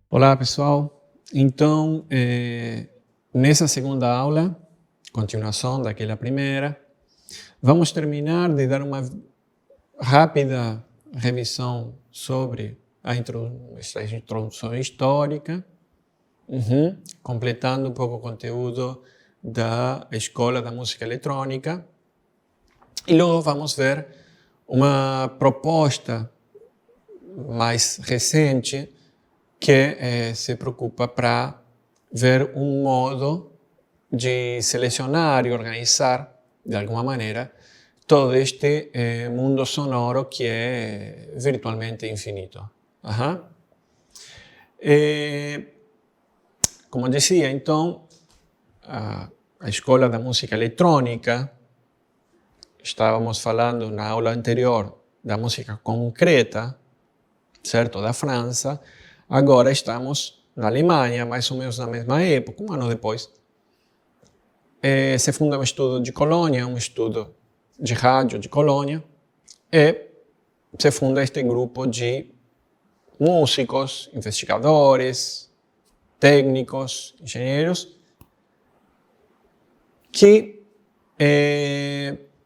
Olá, pessoal. Então, nessa segunda aula, continuação daquela primeira, vamos terminar de dar uma rápida revisão sobre essa introdução histórica, completando um pouco o conteúdo da Escola da Música Eletrônica. E logo vamos ver uma proposta mais recente que se preocupa para ver um modo de selecionar e organizar, de alguma maneira, todo este mundo sonoro que é virtualmente infinito. Como dizia, então, a Escola da Música Eletrônica, estávamos falando na aula anterior da música concreta, certo, da França. Agora estamos na Alemanha, mais ou menos na mesma época, um ano depois. Se funda um estudo de Colônia, um estudo de rádio de Colônia, e se funda este grupo de músicos, investigadores, técnicos, engenheiros, que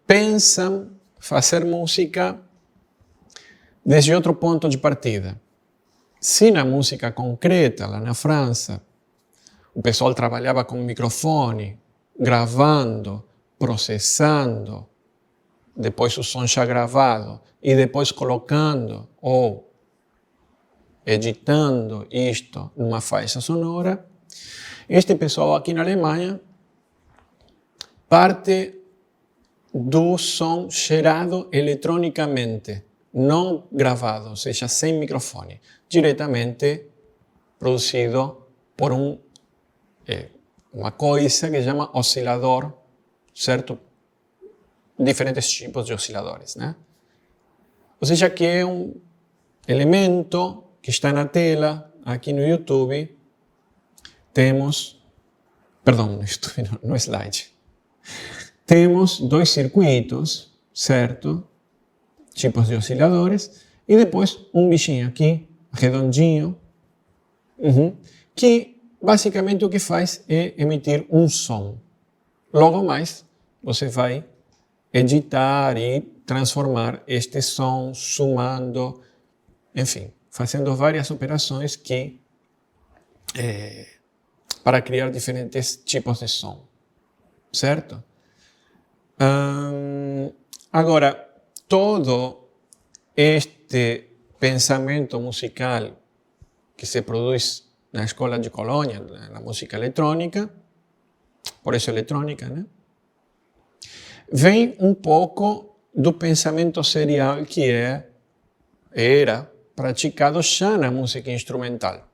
pensam fazer música desde outro ponto de partida. Se na música concreta, lá na França, o pessoal trabalhava com microfone, gravando, processando, depois o som já gravado, e depois colocando ou editando isto numa faixa sonora, este pessoal aqui na Alemanha parte do som gerado eletronicamente, não gravado, ou seja, sem microfone, diretamente produzido por uma coisa que se chama oscilador, certo? Diferentes tipos de osciladores, né? Ou seja, que é um elemento que está na tela, aqui no YouTube, temos, perdão, no YouTube, no slide, temos dois circuitos, certo? Tipos de osciladores, e depois um bichinho aqui, redondinho, que basicamente o que faz é emitir um som. Logo mais, você vai editar e transformar este som, sumando, enfim, fazendo várias operações para criar diferentes tipos de som, certo? Agora, todo este pensamento musical que se produz na Escola de Colônia, na música eletrônica, por isso eletrônica, né? Vem um pouco do pensamento serial que era praticado já na música instrumental.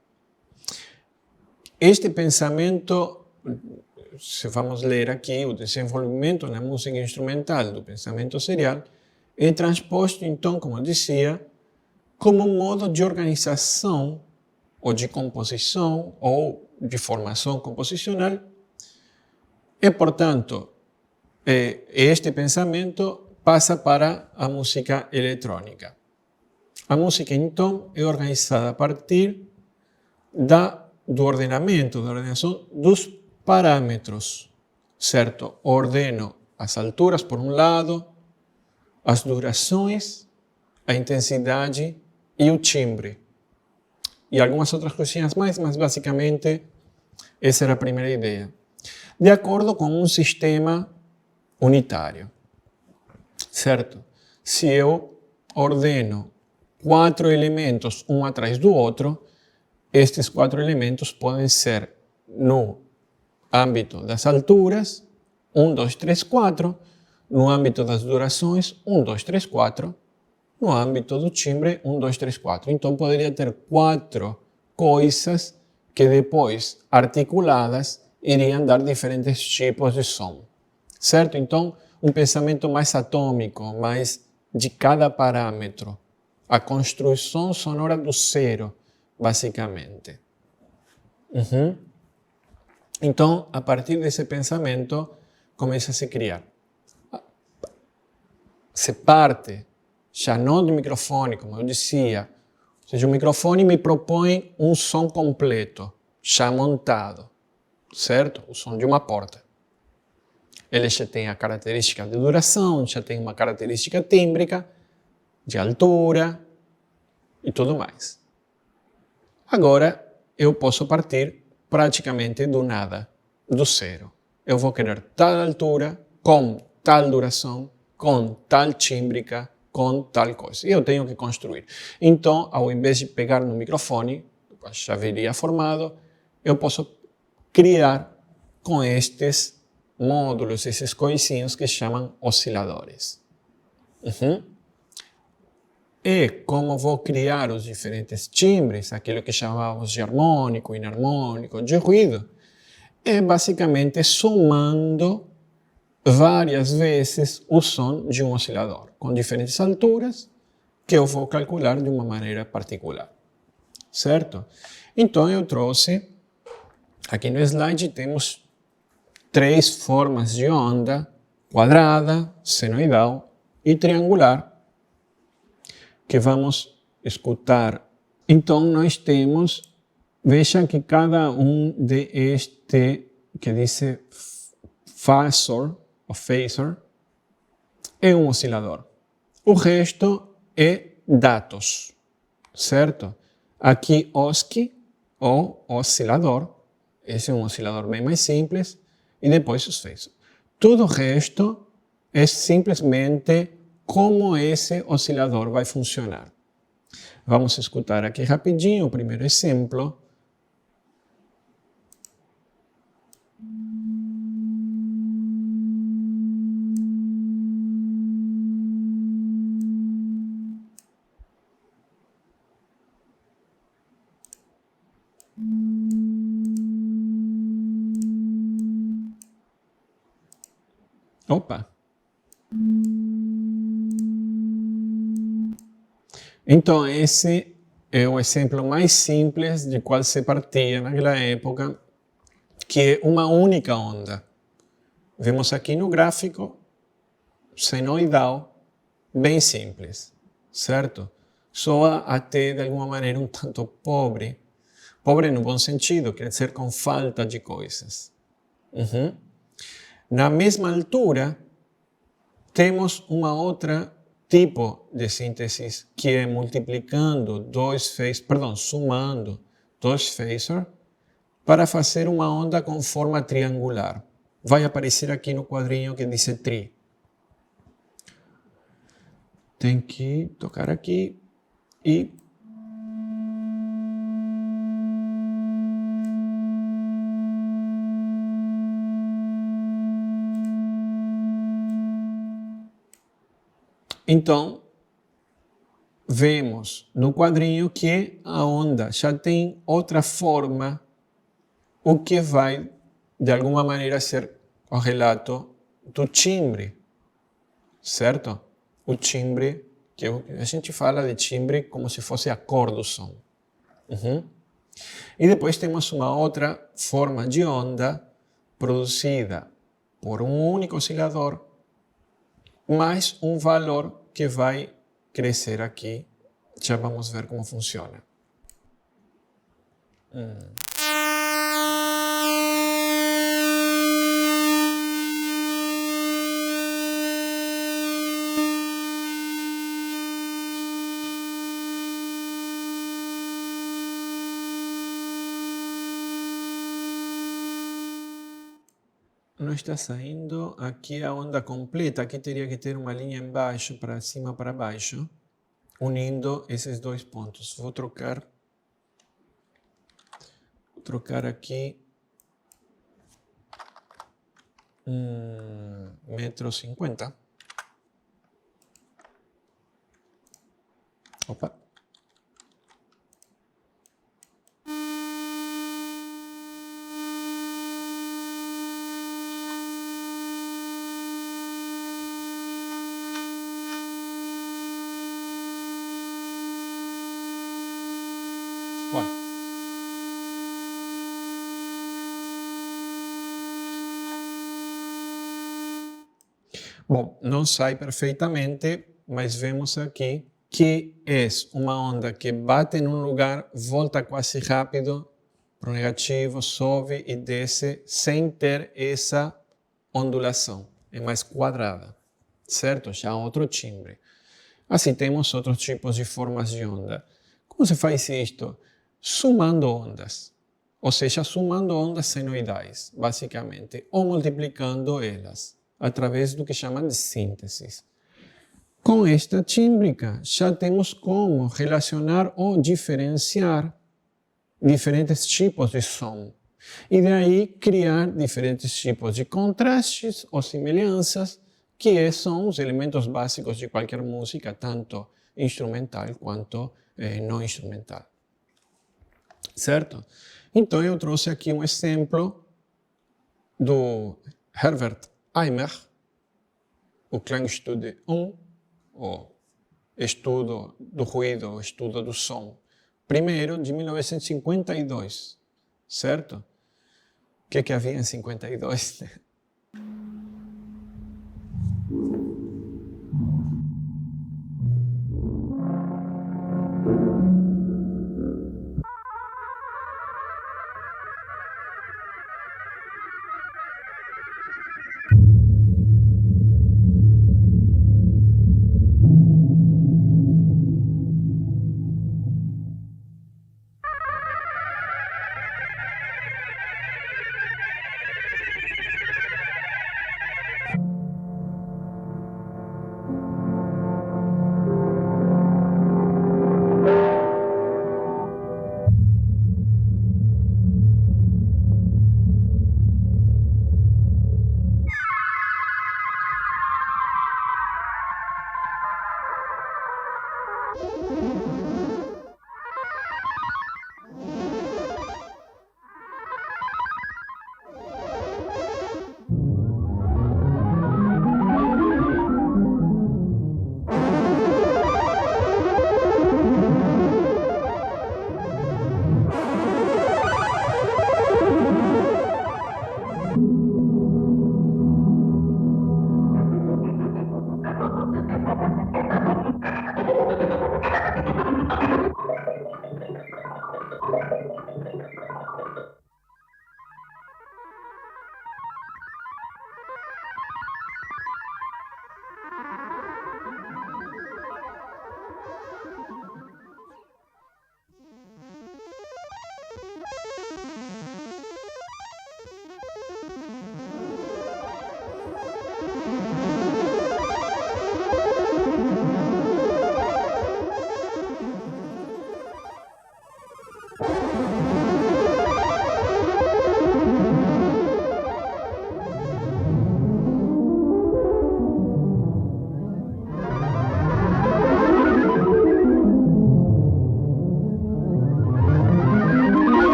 Este pensamento, se vamos ler aqui, o desenvolvimento na música instrumental do pensamento serial, é transposto, então, como eu dizia, como um modo de organização ou de composição ou de formação composicional. E, portanto, este pensamento passa para a música eletrônica. A música, então, é organizada a partir do ordenamento, da ordenação dos parâmetros, certo? Ordeno as alturas, por um lado, as durações, a intensidade e o timbre. E algumas outras coisinhas mais, mas basicamente essa era a primeira ideia. De acordo com um sistema unitário, certo? Se eu ordeno 4 elementos um atrás do outro, estes 4 elementos podem ser no âmbito das alturas, 1, 2, 3, 4, no âmbito das durações, 1, 2, 3, 4, no âmbito do timbre, 1, 2, 3, 4. Então, poderia ter 4 coisas que depois, articuladas, iriam dar diferentes tipos de som. Certo? Então, um pensamento mais atômico, mais de cada parâmetro. A construção sonora do zero, basicamente. Então, a partir desse pensamento, começa a se criar. Se parte, já não do microfone, como eu dizia, Ou seja, o microfone me propõe um som completo, já montado, certo? O som de uma porta. Ele já tem a característica de duração, já tem uma característica tímbrica, de altura e tudo mais. Agora, eu posso partir praticamente do nada, do zero. Eu vou querer tal altura, com tal duração, com tal tímbrica, com tal coisa. E eu tenho que construir. Então, ao invés de pegar no microfone, já viria formado, eu posso criar com estes módulos, esses coisinhos que chamam osciladores. E como vou criar os diferentes timbres, aquilo que chamamos de harmônico, inarmônico, de ruído, é basicamente somando várias vezes o som de um oscilador, com diferentes alturas, que eu vou calcular de uma maneira particular, certo? Então eu trouxe, aqui no slide temos 3 formas de onda, quadrada, senoidal e triangular, que vamos escutar. Então nós temos, veja que cada de este, que diz phasor, ou phasor, é um oscilador. O resto é dados, certo? Aqui OSCI, ou oscilador, esse é um oscilador bem mais simples, e depois os phasors. Todo o resto é simplesmente como esse oscilador vai funcionar. Vamos escutar aqui rapidinho o primeiro exemplo. Opa! Então, esse é o exemplo mais simples de qual se partia naquela época, que é uma única onda. Vemos aqui no gráfico, senoidal, bem simples, certo? Soa até, de alguma maneira, um tanto pobre. Pobre no bom sentido, quer dizer com falta de coisas. Na mesma altura, temos uma outra tipo de síntese, que é somando dois phasors para fazer uma onda com forma triangular. Vai aparecer aqui no quadrinho que diz tri. Tem que tocar aqui e então, vemos no quadrinho que a onda já tem outra forma, o que vai, de alguma maneira, ser o relato do timbre, certo? O timbre, que a gente fala de timbre como se fosse a cor do som. E depois temos uma outra forma de onda produzida por um único oscilador, mais um valor que vai crescer aqui. Já vamos ver como funciona. Não está saindo aqui a onda completa. Aqui teria que ter uma linha embaixo, para cima, para baixo, unindo esses dois pontos. Vou trocar aqui 1,50 m. Opa. Bom, não sai perfeitamente, mas vemos aqui que é uma onda que bate em um lugar, volta quase rápido para o negativo, sobe e desce sem ter essa ondulação. É mais quadrada, certo? Já outro timbre. Assim, temos outros tipos de formas de onda. Como se faz isto? Sumando ondas. Ou seja, sumando ondas senoidais, basicamente, ou multiplicando elas, através do que chamam de síntese. Com esta tímbrica, já temos como relacionar ou diferenciar diferentes tipos de som. E daí criar diferentes tipos de contrastes ou semelhanças, que são os elementos básicos de qualquer música, tanto instrumental quanto não instrumental. Certo? Então eu trouxe aqui um exemplo do Herbert Eimer, o Klangstudie 1, o estudo do ruído, o estudo do som. Primeiro, de 1952, certo? O que havia em 52?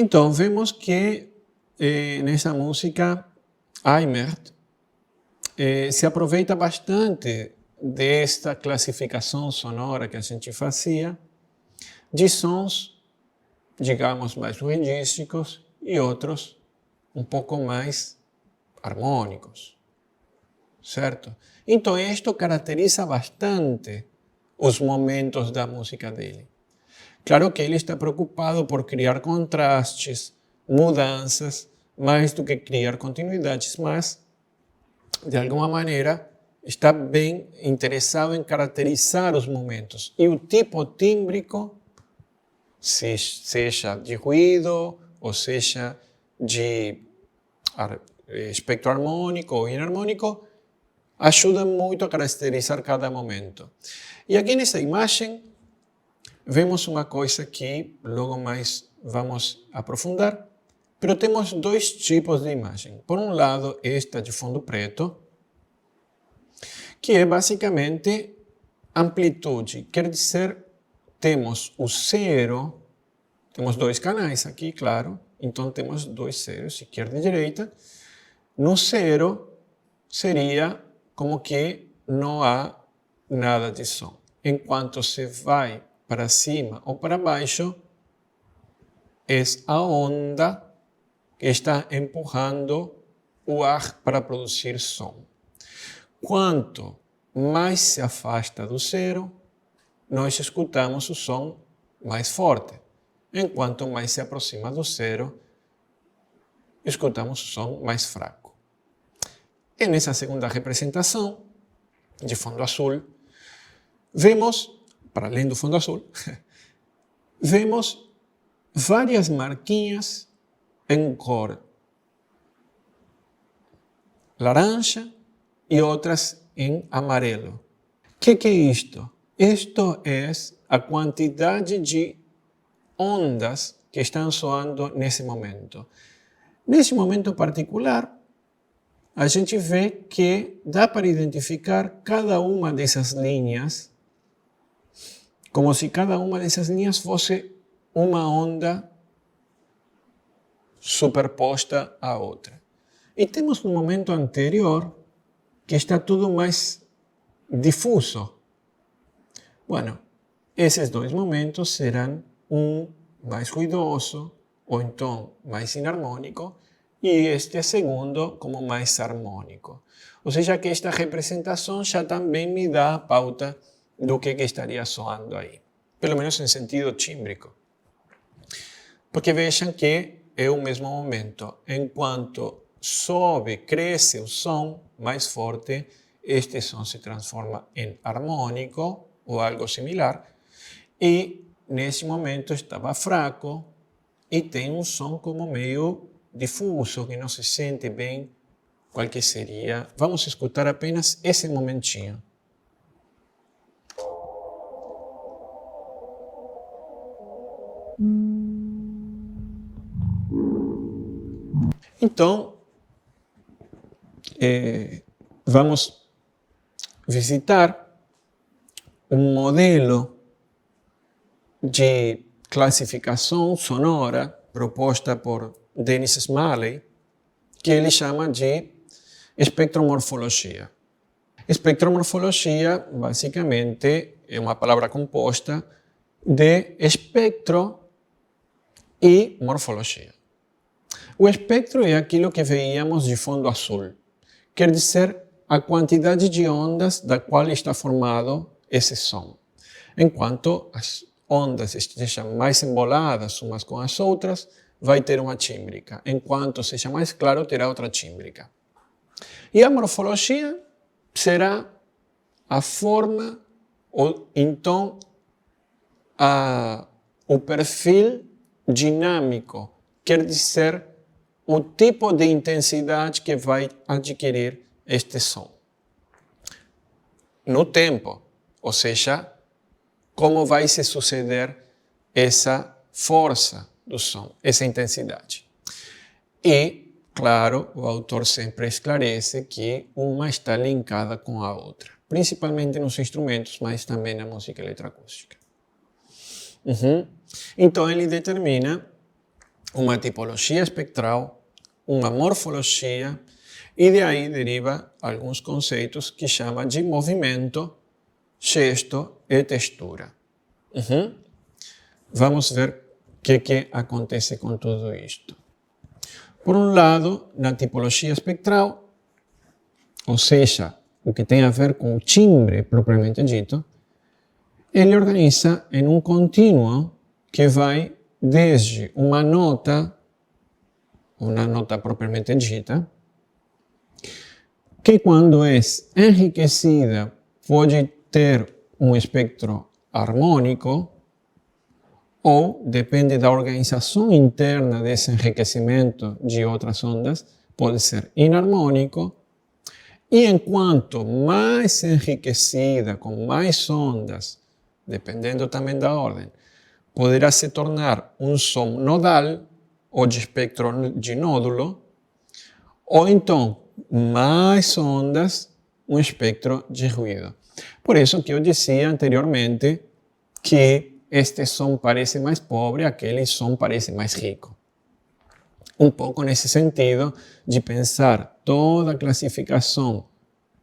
Então, vemos que nessa música, Eimert se aproveita bastante desta classificação sonora que a gente fazia, de sons, digamos, mais ruidísticos e outros um pouco mais harmônicos, certo? Então, isto caracteriza bastante os momentos da música dele. Claro que ele está preocupado por criar contrastes, mudanças, mais do que criar continuidades, mas, de alguma maneira, está bem interessado em caracterizar os momentos. E o tipo tímbrico, seja de ruído, ou seja de espectro harmônico ou inarmônico, ajuda muito a caracterizar cada momento. E aqui nessa imagem, vemos uma coisa que logo mais vamos aprofundar, mas temos dois tipos de imagem. Por um lado, esta de fundo preto, que é basicamente amplitude. Quer dizer, temos o zero, temos dois canais aqui, claro, então temos dois zeros, esquerda e direita. No zero seria como que não há nada de som. Enquanto se vai para cima ou para baixo, é a onda que está empurrando o ar para produzir som. Quanto mais se afasta do zero, nós escutamos o som mais forte. Enquanto mais se aproxima do zero, escutamos o som mais fraco. E nessa segunda representação, de fundo azul, vemos, para além do fundo azul, vemos várias marquinhas em cor laranja e outras em amarelo. O que é isto? Isto é a quantidade de ondas que estão soando nesse momento. Nesse momento particular, a gente vê que dá para identificar cada uma dessas linhas como se cada uma dessas linhas fosse uma onda superposta à outra. E temos um momento anterior que está tudo mais difuso. Bueno, esses dois momentos serão um mais ruidoso, ou então mais inarmônico, e este segundo como mais harmônico. Ou seja, que esta representação já também me dá a pauta do que estaria soando aí. Pelo menos em sentido tímbrico. Porque vejam que é o mesmo momento. Enquanto sobe, cresce o som mais forte, este som se transforma em harmônico ou algo similar. E nesse momento estava fraco e tem um som como meio difuso, que não se sente bem qual que seria. Vamos escutar apenas esse momentinho. Então, vamos visitar um modelo de classificação sonora proposta por Dennis Smalley, que ele chama de espectromorfologia. Espectromorfologia, basicamente, é uma palavra composta de espectro e morfologia. O espectro é aquilo que veíamos de fundo azul. Quer dizer, a quantidade de ondas da qual está formado esse som. Enquanto as ondas estejam mais emboladas umas com as outras, vai ter uma tímbrica. Enquanto seja mais claro, terá outra tímbrica. E a morfologia será a forma, ou então o perfil dinâmico, quer dizer, o tipo de intensidade que vai adquirir este som. No tempo, ou seja, como vai se suceder essa força do som, essa intensidade. E, claro, o autor sempre esclarece que uma está linkada com a outra, principalmente nos instrumentos, mas também na música eletroacústica. Então, ele determina uma tipologia espectral, uma morfologia, e de aí deriva alguns conceitos que chama de movimento, gesto e textura. Vamos ver o que acontece com tudo isto. Por um lado, na tipologia espectral, ou seja, o que tem a ver com o timbre propriamente dito, ele organiza em um contínuo que vai desde uma nota propriamente dita, que quando é enriquecida pode ter um espectro harmônico, ou, depende da organização interna desse enriquecimento de outras ondas, pode ser inarmônico, e enquanto mais enriquecida, com mais ondas, dependendo também da ordem, poderá se tornar um som nodal, ou de espectro de nódulo, ou então mais ondas, um espectro de ruído. Por isso que eu dizia anteriormente que este som parece mais pobre, aquele som parece mais rico. Um pouco nesse sentido de pensar toda a classificação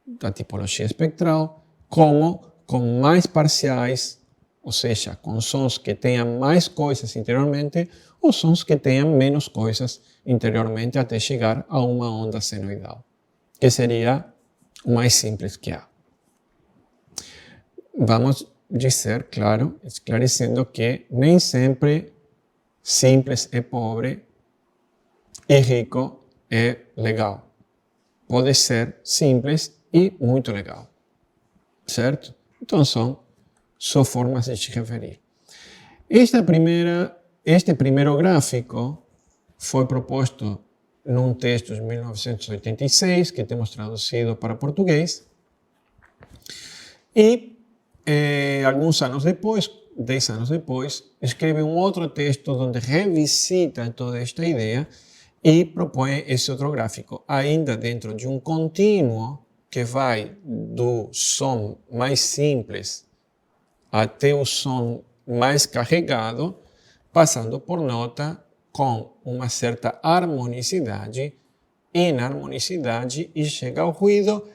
da tipologia espectral como com mais parciais, ou seja, com sons que tenham mais coisas interiormente ou sons que tenham menos coisas interiormente até chegar a uma onda senoidal, que seria o mais simples que há. Vamos dizer, claro, esclarecendo que nem sempre simples é pobre e rico é legal. Pode ser simples e muito legal, certo? Então são só formas de se referir. Este primeiro gráfico foi proposto num texto de 1986, que temos traduzido para português, e alguns anos depois, 10 anos depois, escreve um outro texto onde revisita toda esta ideia e propõe esse outro gráfico, ainda dentro de um contínuo que vai do som mais simples até o som mais carregado, passando por nota com uma certa harmonicidade, inarmonicidade e chega ao ruído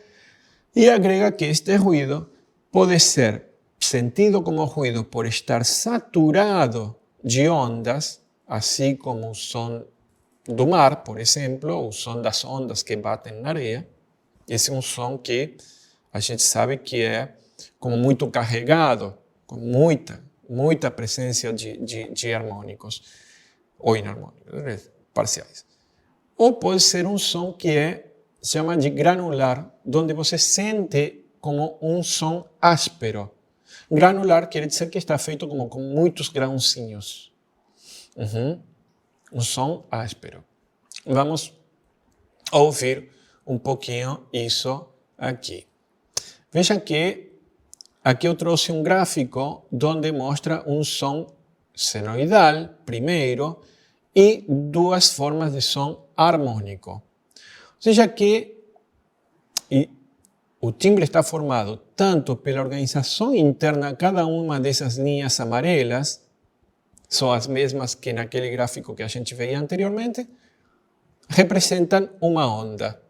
e agrega que este ruído pode ser sentido como ruído por estar saturado de ondas, assim como o som do mar, por exemplo, o som das ondas que batem na areia. Esse é um som que a gente sabe que é como muito carregado, com muita presença de harmônicos ou inarmônicos, parciais. Ou pode ser um som que se chama de granular, onde você sente como um som áspero. Granular quer dizer que está feito como com muitos grãozinhos. Um som áspero. Vamos ouvir um pouquinho isso aqui. Veja que aqui eu trouxe um gráfico onde mostra um som senoidal, primeiro, e duas formas de som harmônico. Ou seja que o timbre está formado tanto pela organização interna, cada uma dessas linhas amarelas, são as mesmas que naquele gráfico que a gente veia anteriormente, representam uma onda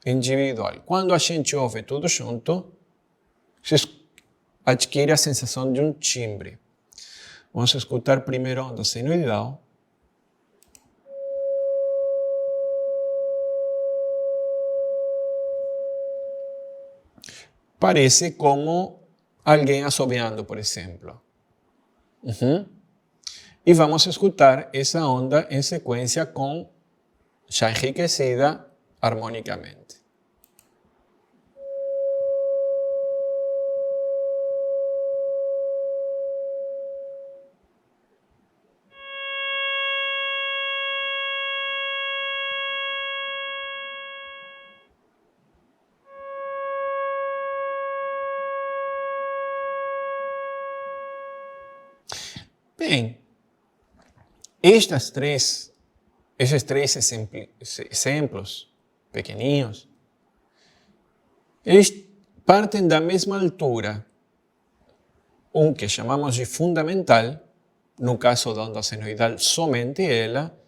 individual. Quando a gente ouve tudo junto, se adquire a sensação de um timbre. Vamos escutar primeiro a onda senoidal. Parece como alguém assobiando, por exemplo. E vamos escutar essa onda em sequência com já enriquecida harmonicamente. Bem, esses três exemplos pequeninhos, eles partem da mesma altura. Um que chamamos de fundamental no caso da onda senoidal, somente ela,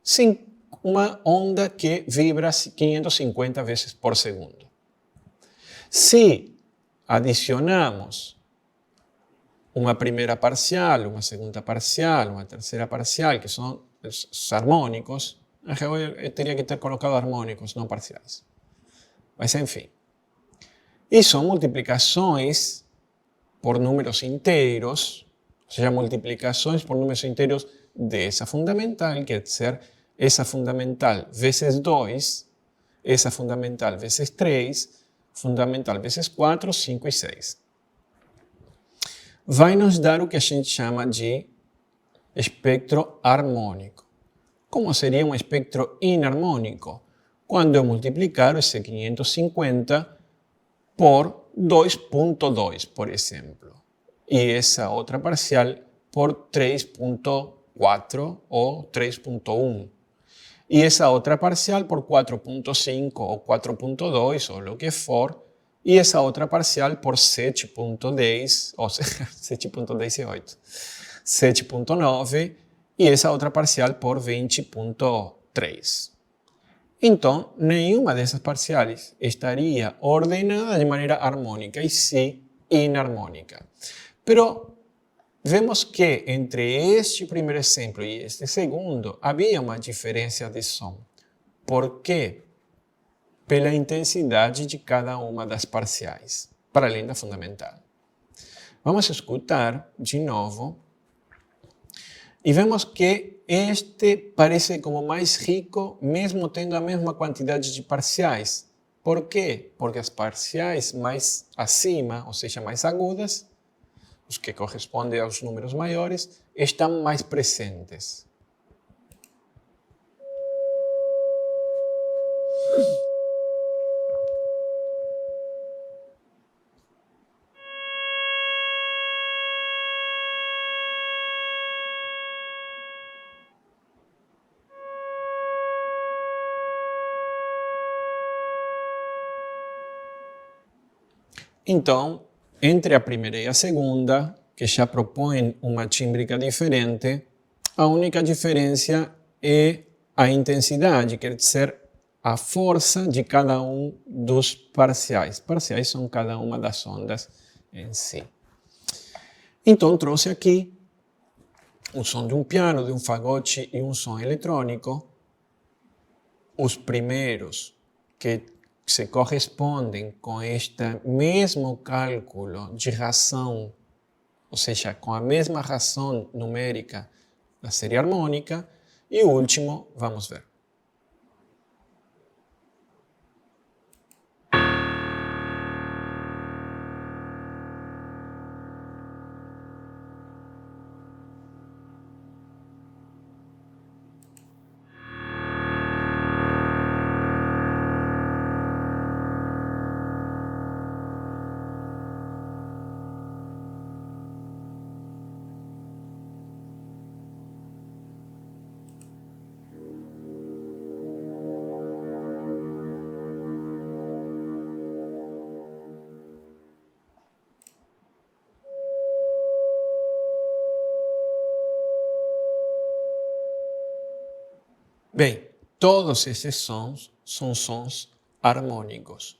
sim, uma onda que vibra 550 vezes por segundo. Se adicionamos uma primeira parcial, uma segunda parcial, uma terceira parcial, que são os harmônicos, eu teria que ter colocado harmônicos, não parciais. Mas enfim. E são multiplicações por números inteiros, ou seja, multiplicações por números inteiros dessa fundamental, quer dizer, essa fundamental vezes 2, essa fundamental vezes 3, fundamental vezes 4, 5 e 6. Vai nos dar o que a gente chama de espectro harmônico. Como seria um espectro inarmônico? Quando eu multiplicar esse 550 por 2.2, por exemplo, e essa outra parcial por 3.4 ou 3.1, e essa outra parcial por 4.5 ou 4.2 ou o que for, e essa outra parcial por 7.10, ou 7.10 é 8, 7.9, e essa outra parcial por 20.3. Então, nenhuma dessas parciais estaria ordenada de maneira harmônica, e sim inarmônica. Pero vemos que entre este primeiro exemplo e este segundo havia uma diferença de som. Por quê? Pela intensidade de cada uma das parciais, para além da fundamental. Vamos escutar de novo e vemos que este parece como mais rico, mesmo tendo a mesma quantidade de parciais. Por quê? Porque as parciais mais acima, ou seja, mais agudas, os que correspondem aos números maiores, estão mais presentes. Então, entre a primeira e a segunda, que já propõem uma tímbrica diferente, a única diferença é a intensidade, quer dizer, a força de cada um dos parciais. Parciais são cada uma das ondas em si. Então, trouxe aqui o som de um piano, de um fagote e um som eletrônico. Os primeiros que se correspondem com este mesmo cálculo de razão, ou seja, com a mesma razão numérica da série harmônica, e o último, vamos ver. Bem, todos esses sons são sons harmônicos.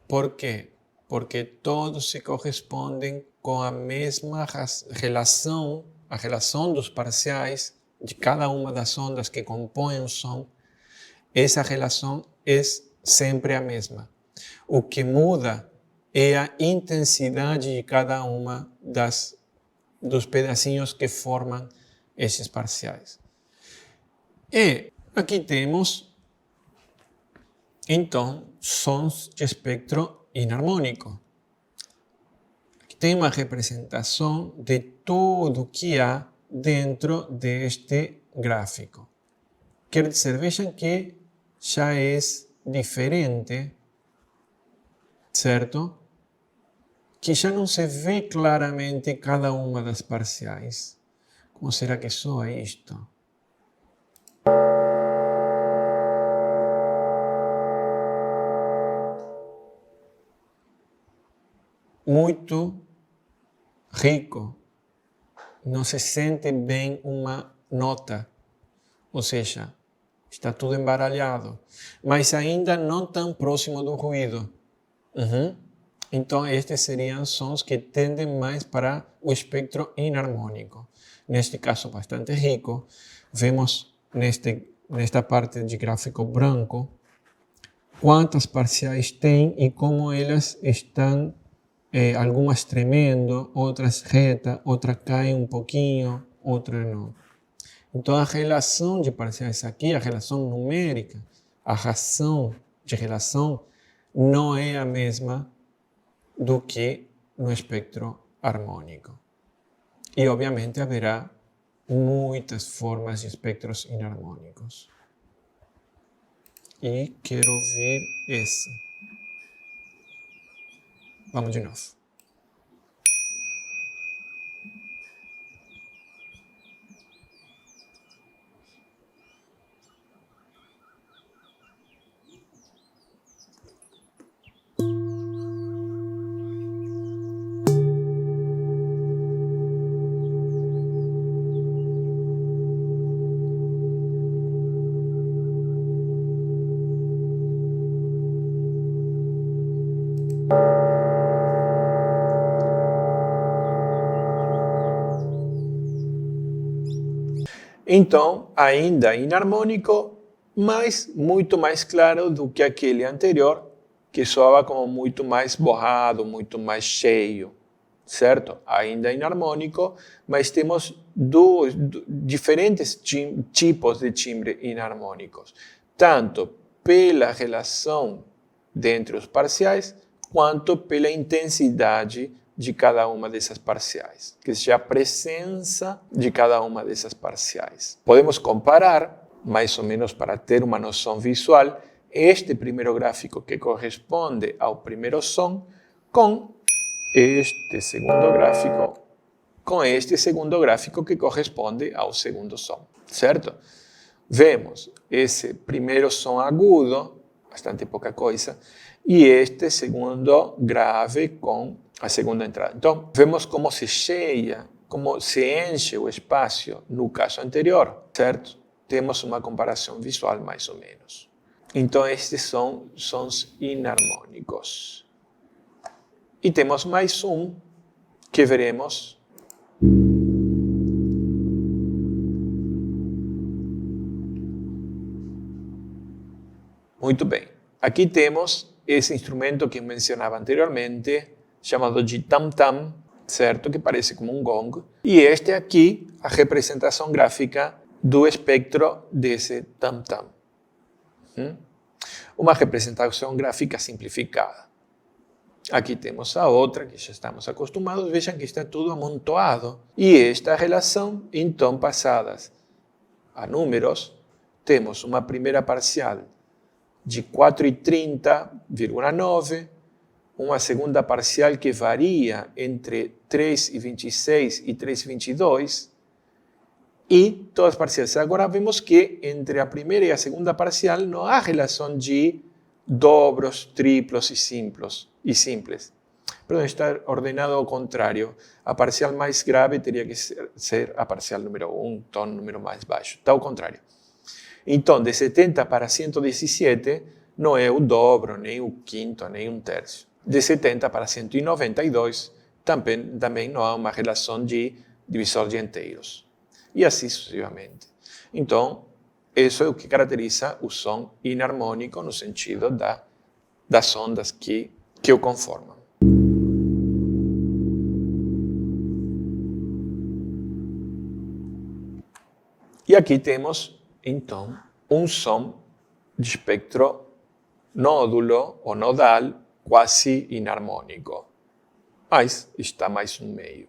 Por quê? Porque todos se correspondem com a mesma relação, a relação dos parciais de cada uma das ondas que compõem o som. Essa relação é sempre a mesma. O que muda é a intensidade de cada uma dos pedacinhos que formam esses parciais. E aqui temos, então, sons de espectro inarmônico. Aqui tem uma representação de tudo que há dentro deste gráfico. Quer dizer, vejam que já é diferente, certo? Que já não se vê claramente cada uma das parciais. Como será que soa isto? Muito rico, não se sente bem uma nota, ou seja, está tudo embaralhado, mas ainda não tão próximo do ruído. Então, estes seriam sons que tendem mais para o espectro inarmônico. Neste caso, bastante rico, vemos nesta parte de gráfico branco quantas parciais tem e como elas estão, algumas tremendo, outras retas, outras caem um pouquinho, outras não. Então, a relação de parciais aqui, a relação numérica, a razão de relação não é a mesma do que no espectro harmônico. E, obviamente, haverá muitas formas de espectros inarmônicos. E quero ouvir esse. Vamos de novo. Então, ainda inarmônico, mas muito mais claro do que aquele anterior, que soava como muito mais borrado, muito mais cheio, certo? Ainda inarmônico, mas temos diferentes tipos de timbre inarmônicos, tanto pela relação dentre os parciais, quanto pela intensidade de cada uma dessas parciais, que seja a presença de cada uma dessas parciais. Podemos comparar, mais ou menos para ter uma noção visual, este primeiro gráfico que corresponde ao primeiro som com este segundo gráfico que corresponde ao segundo som, certo? Vemos esse primeiro som agudo, bastante pouca coisa, e este segundo grave com a segunda entrada. Então, vemos como se cheia, como se enche o espaço no caso anterior, certo? Temos uma comparação visual mais ou menos. Então, estes são sons inarmônicos. E temos mais um que veremos. Muito bem. Aqui temos esse instrumento que mencionava anteriormente, chamado de tam-tam, certo? Que parece como um gong. E este aqui, a representação gráfica do espectro desse tam-tam. Uma representação gráfica simplificada. Aqui temos a outra, que já estamos acostumados. Vejam que está tudo amontoado. E esta relação, então, passadas a números, temos uma primeira parcial de 4,30,9, uma segunda parcial que varia entre 3,26 e 3,22, e todas as parciais. Agora vemos que entre a primeira e a segunda parcial não há relação de dobros, triplos e simples. Perdão, está ordenado ao contrário. A parcial mais grave teria que ser a parcial número 1, tom número mais baixo. Está ao contrário. Então, de 70 para 117 não é o dobro, nem o quinto, nem um terço. De 70 para 192 também não há uma relação de divisor de inteiros. E assim sucessivamente. Então, isso é o que caracteriza o som inarmônico no sentido das ondas que o conformam. E aqui temos, então, um som de espectro nódulo ou nodal quase inarmônico, mas está mais no meio.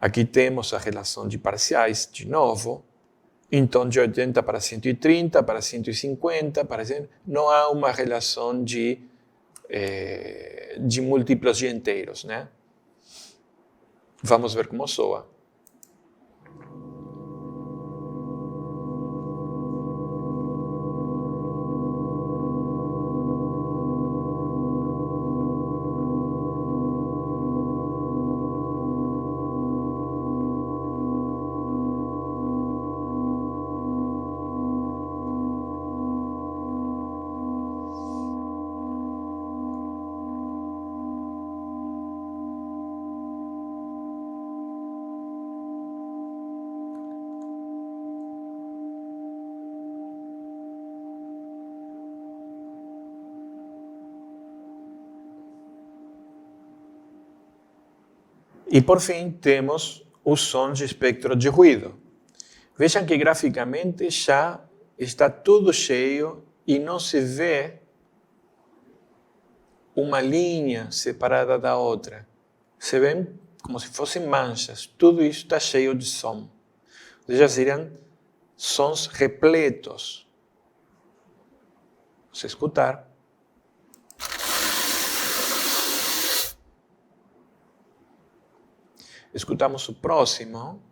Aqui temos a relação de parciais, de novo. Então, de 80 para 130, para 150, para 100, não há uma relação de múltiplos de inteiros, né? Vamos ver como soa. E por fim, temos os sons de espectro de ruído. Vejam que graficamente já está tudo cheio e não se vê uma linha separada da outra. Se vê como se fossem manchas. Tudo isso está cheio de som. Ou seja, seriam sons repletos. Vamos escutar. Escutamos o próximo.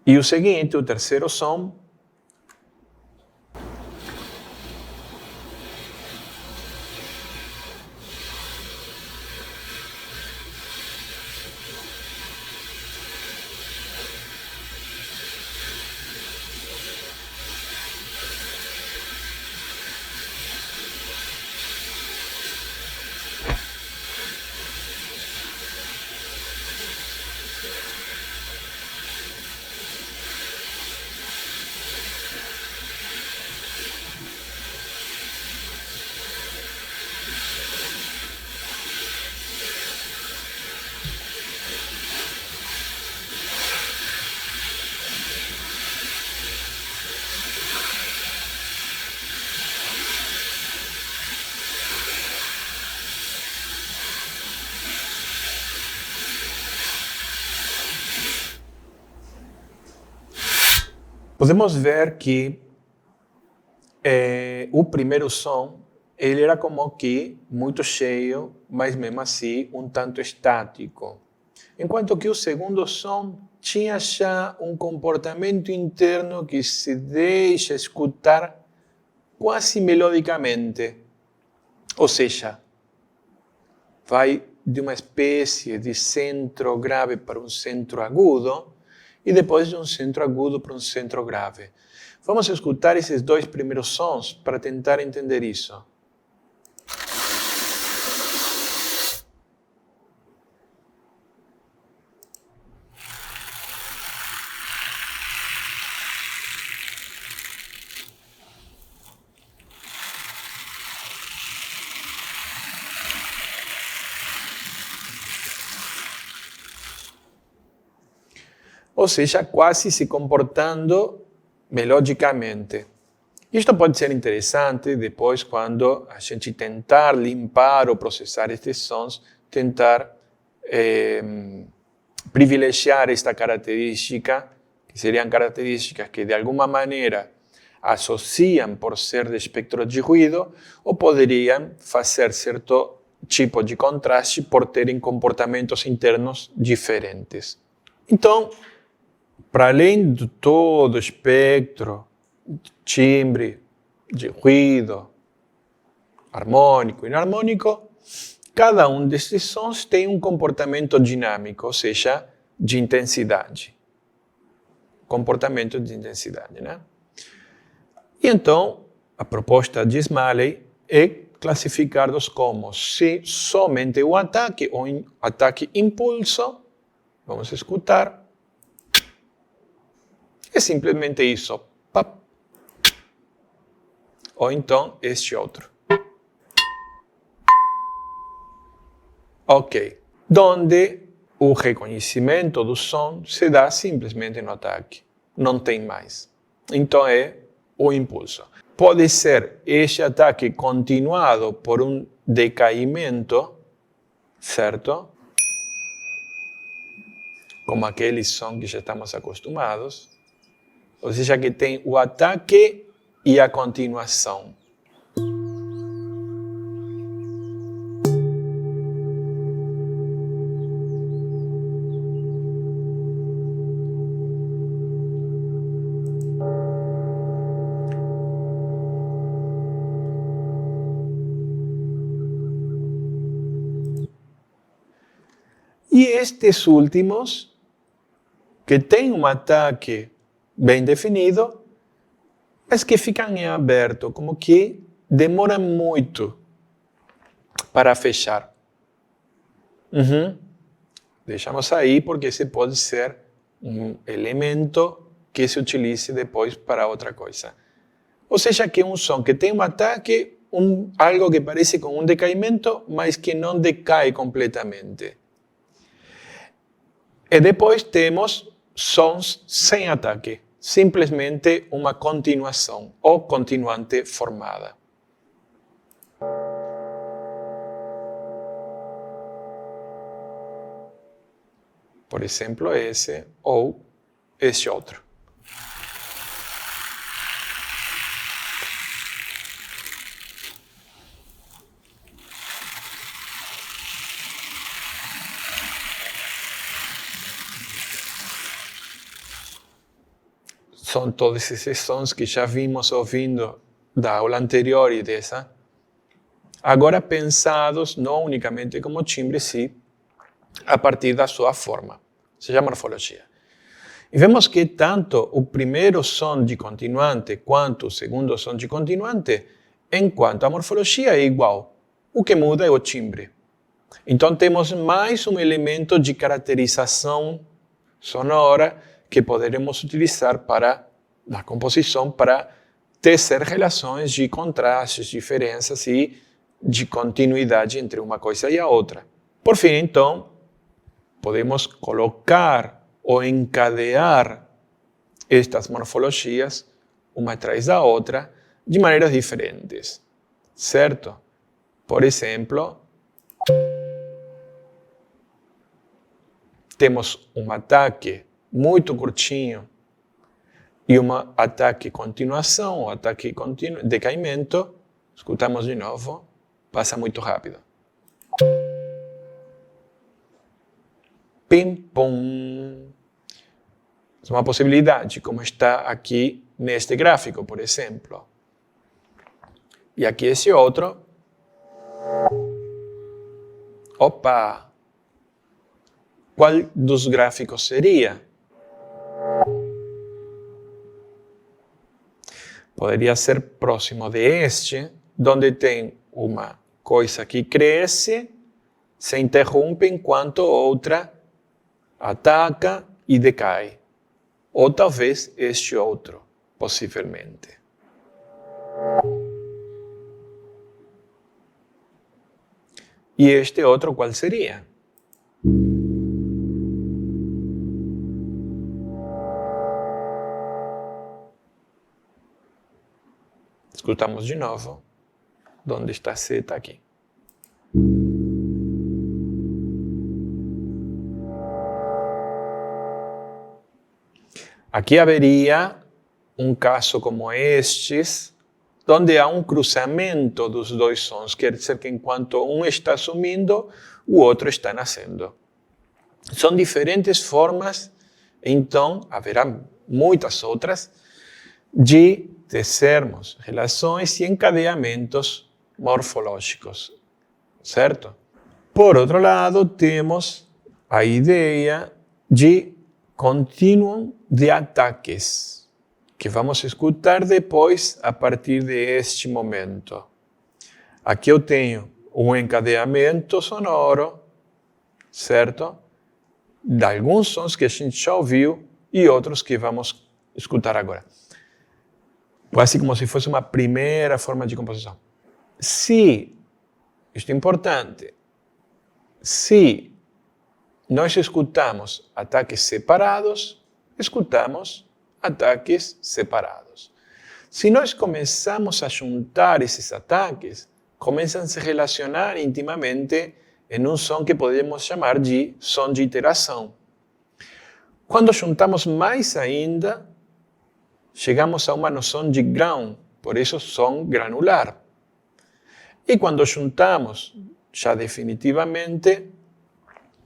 E o seguinte, o terceiro som. Podemos ver que o primeiro som ele era como que muito cheio, mas mesmo assim um tanto estático. Enquanto que o segundo som tinha já um comportamento interno que se deixa escutar quase melodicamente. Ou seja, vai de uma espécie de centro grave para um centro agudo, e depois de um centro agudo para um centro grave. Vamos escutar esses dois primeiros sons para tentar entender isso. Ou seja, quase se comportando melodicamente. Isto pode ser interessante depois quando a gente tentar limpar ou processar estes sons, tentar privilegiar esta característica, que seriam características que de alguma maneira associam por ser de espectro de ruído ou poderiam fazer certo tipo de contraste por terem comportamentos internos diferentes. Então, para além de todo o espectro, timbre, de ruído, harmônico e inarmônico, cada um desses sons tem um comportamento dinâmico, ou seja, de intensidade. Comportamento de intensidade, né? E então, a proposta de Smalley é classificar-los como se somente o ataque ou ataque-impulso, vamos escutar, é simplesmente isso. Pap. Ou então este outro. Ok. Donde o reconhecimento do som se dá simplesmente no ataque. Não tem mais. Então é o impulso. Pode ser este ataque continuado por um decaimento, certo? Como aquele som que já estamos acostumados. Ou seja, que tem o ataque e a continuação. E estes últimos, que têm um ataque bem definido, mas que ficam em aberto, como que demoram muito para fechar. Deixamos aí porque esse pode ser um elemento que se utilize depois para outra coisa. Ou seja, que é um som que tem um ataque, algo que parece com um decaimento, mas que não decai completamente. E depois temos sons sem ataque, simplesmente uma continuação ou continuante formada. Por exemplo, esse ou esse outro. São todos esses sons que já vimos ouvindo da aula anterior e dessa, agora pensados não unicamente como timbre, sim, a partir da sua forma, seja morfologia. E vemos que tanto o primeiro som de continuante quanto o segundo som de continuante, enquanto a morfologia é igual, o que muda é o timbre. Então temos mais um elemento de caracterização sonora que poderemos utilizar para na composição para tecer relações de contrastes, diferenças e de continuidade entre uma coisa e a outra. Por fim, então, podemos colocar ou encadear estas morfologias uma atrás da outra de maneiras diferentes, certo? Por exemplo, temos um ataque muito curtinho e um ataque continuação, um ataque decaimento. Escutamos de novo, passa muito rápido. Pim, pum. É uma possibilidade, como está aqui neste gráfico, por exemplo. E aqui esse outro. Opa! Qual dos gráficos seria? Poderia ser próximo de este, onde tem uma coisa que cresce, se interrompe enquanto outra ataca e decai. Ou talvez este outro, possivelmente. E este outro qual seria? Escutamos de novo. Onde está C? Está aqui. Aqui haveria um caso como estes, onde há um cruzamento dos dois sons, quer dizer que enquanto um está sumindo, o outro está nascendo. São diferentes formas, então haverá muitas outras, de tecermos relações e encadeamentos morfológicos, certo? Por outro lado, temos a ideia de continuum de ataques, que vamos escutar depois a partir deste momento. Aqui eu tenho um encadeamento sonoro, certo? De alguns sons que a gente já ouviu e outros que vamos escutar agora. Quase como se fosse uma primeira forma de composição. Se, isto é importante, se nós escutamos ataques separados, escutamos ataques separados. Se nós começamos a juntar esses ataques, começam a se relacionar intimamente em um som que podemos chamar de som de iteração. Quando juntamos mais ainda, chegamos a uma noção de grão, por isso som granular. E quando juntamos, já definitivamente,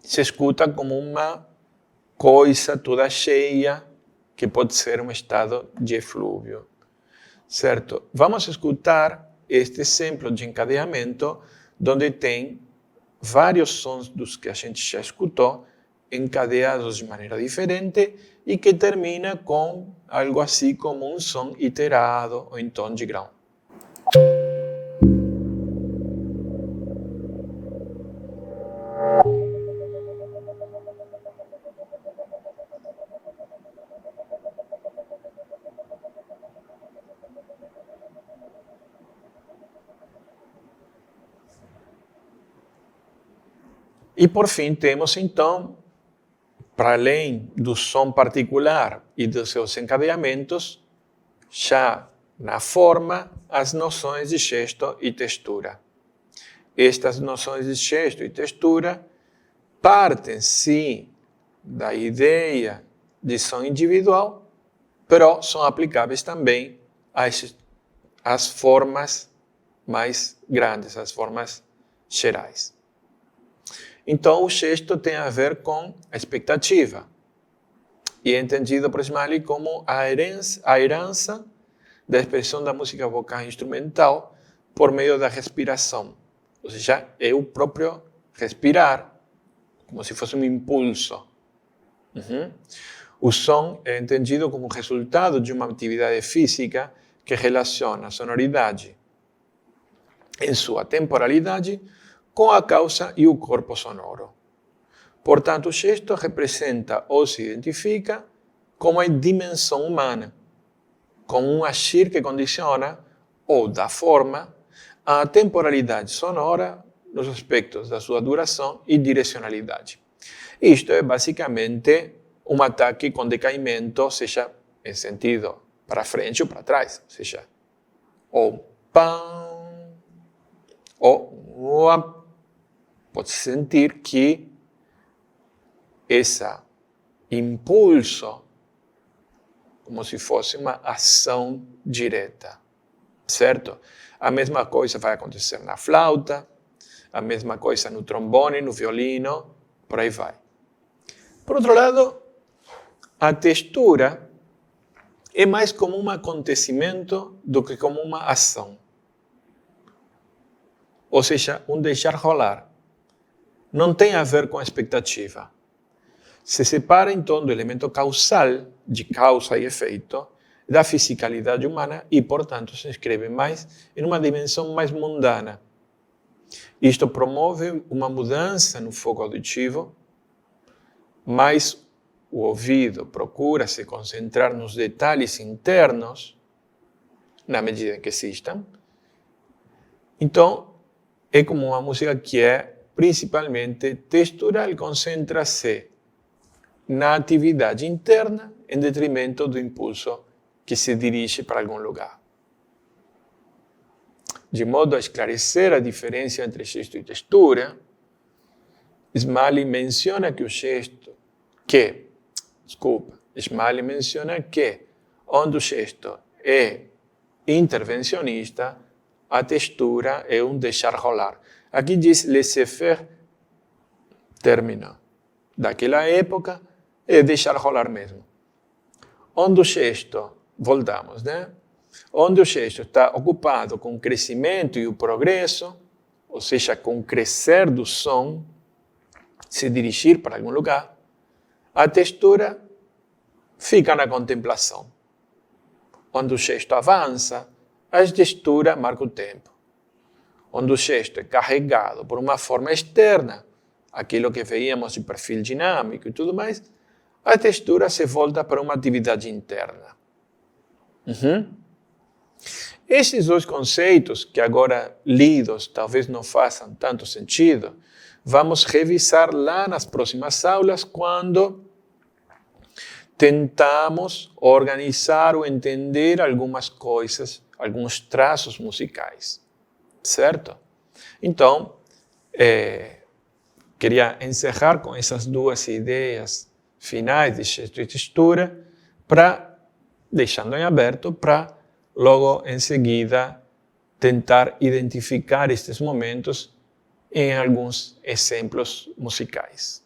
se escuta como uma coisa toda cheia, que pode ser um estado de eflúvio, certo? Vamos escutar este exemplo de encadeamento, onde tem vários sons dos que a gente já escutou, encadeados de maneira diferente e que termina com algo assim como um som iterado ou em tom de grão. E por fim temos então, para além do som particular e dos seus encadeamentos, já na forma, as noções de gesto e textura. Estas noções de gesto e textura partem, sim, da ideia de som individual, mas são aplicáveis também às formas mais grandes, às formas gerais. Então, o gesto tem a ver com a expectativa, e é entendido por Smalley como a herança da expressão da música vocal instrumental por meio da respiração. Ou seja, é o próprio respirar, como se fosse um impulso. O som é entendido como resultado de uma atividade física que relaciona a sonoridade em sua temporalidade com a causa e o corpo sonoro. Portanto, o gesto representa ou se identifica como a dimensão humana, como um agir que condiciona ou dá forma à temporalidade sonora nos aspectos da sua duração e direcionalidade. Isto é basicamente um ataque com decaimento, seja em sentido para frente ou para trás, ou seja, ou pam, ou uap. Pode-se sentir que esse impulso, como se fosse uma ação direta, certo? A mesma coisa vai acontecer na flauta, a mesma coisa no trombone, no violino, por aí vai. Por outro lado, a textura é mais como um acontecimento do que como uma ação. Ou seja, um deixar rolar. Não tem a ver com a expectativa. Se separa então do elemento causal, de causa e efeito, da fisicalidade humana e, portanto, se inscreve mais em uma dimensão mais mundana. Isto promove uma mudança no foco auditivo, mas o ouvido procura se concentrar nos detalhes internos, na medida em que existam. Então, é como uma música que é principalmente textural, concentra-se na atividade interna em detrimento do impulso que se dirige para algum lugar. De modo a esclarecer a diferença entre gesto e textura, Smalley menciona que onde o gesto é intervencionista, a textura é um deixar rolar. Aqui diz laissez-faire, término daquela época, é deixar rolar mesmo. Onde o gesto, voltamos, né? Onde o gesto está ocupado com o crescimento e o progresso, ou seja, com o crescer do som, se dirigir para algum lugar, a textura fica na contemplação. Onde o gesto avança, a textura marca o tempo. Onde o gesto é carregado por uma forma externa, aquilo que veíamos de perfil dinâmico e tudo mais, a textura se volta para uma atividade interna. Esses dois conceitos, que agora lidos talvez não façam tanto sentido, vamos revisar lá nas próximas aulas, quando tentamos organizar ou entender algumas coisas, alguns traços musicais. Certo? Então, queria encerrar com essas duas ideias finais de gesto e textura, deixando em aberto para logo em seguida tentar identificar estes momentos em alguns exemplos musicais.